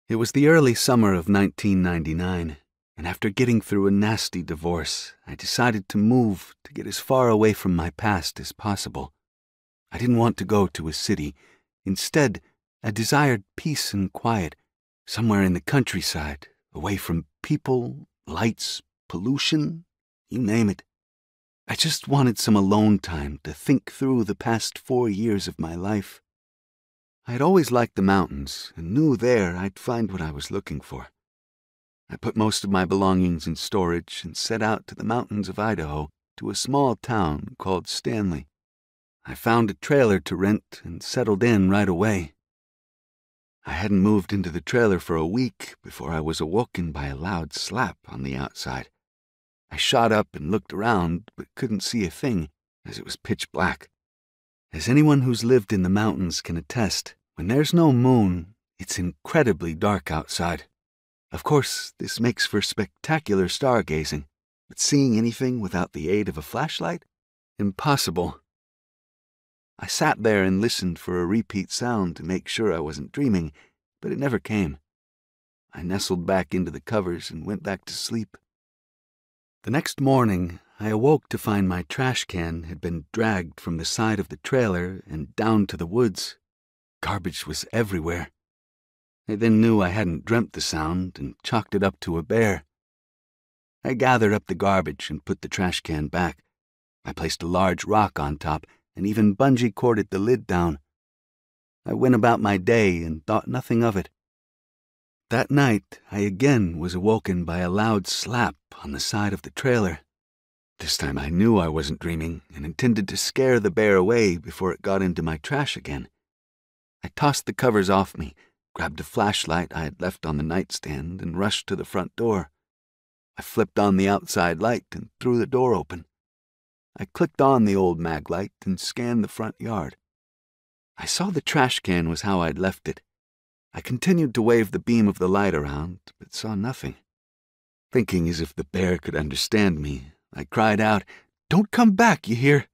It was the early summer of 1999, and after getting through a nasty divorce, I decided to move to get as far away from my past as possible. I didn't want to go to a city. Instead, I desired peace and quiet, somewhere in the countryside, away from people, lights, pollution, you name it. I just wanted some alone time to think through the past 4 years of my life. I had always liked the mountains and knew there I'd find what I was looking for. I put most of my belongings in storage and set out to the mountains of Idaho, to a small town called Stanley. I found a trailer to rent and settled in right away. I hadn't moved into the trailer for a week before I was awoken by a loud slap on the outside. I shot up and looked around, but couldn't see a thing, as it was pitch black. As anyone who's lived in the mountains can attest, when there's no moon, it's incredibly dark outside. Of course, this makes for spectacular stargazing, but seeing anything without the aid of a flashlight? Impossible. I sat there and listened for a repeat sound to make sure I wasn't dreaming, but it never came. I nestled back into the covers and went back to sleep. The next morning, I awoke to find my trash can had been dragged from the side of the trailer and down to the woods. Garbage was everywhere. I then knew I hadn't dreamt the sound and chalked it up to a bear. I gathered up the garbage and put the trash can back. I placed a large rock on top and even bungee corded the lid down. I went about my day and thought nothing of it. That night, I again was awoken by a loud slap on the side of the trailer. This time I knew I wasn't dreaming and intended to scare the bear away before it got into my trash again. I tossed the covers off me, grabbed a flashlight I had left on the nightstand, and rushed to the front door. I flipped on the outside light and threw the door open. I clicked on the old mag light and scanned the front yard. I saw the trash can was how I'd left it. I continued to wave the beam of the light around, but saw nothing. Thinking as if the bear could understand me, I cried out, "Don't come back, you hear?"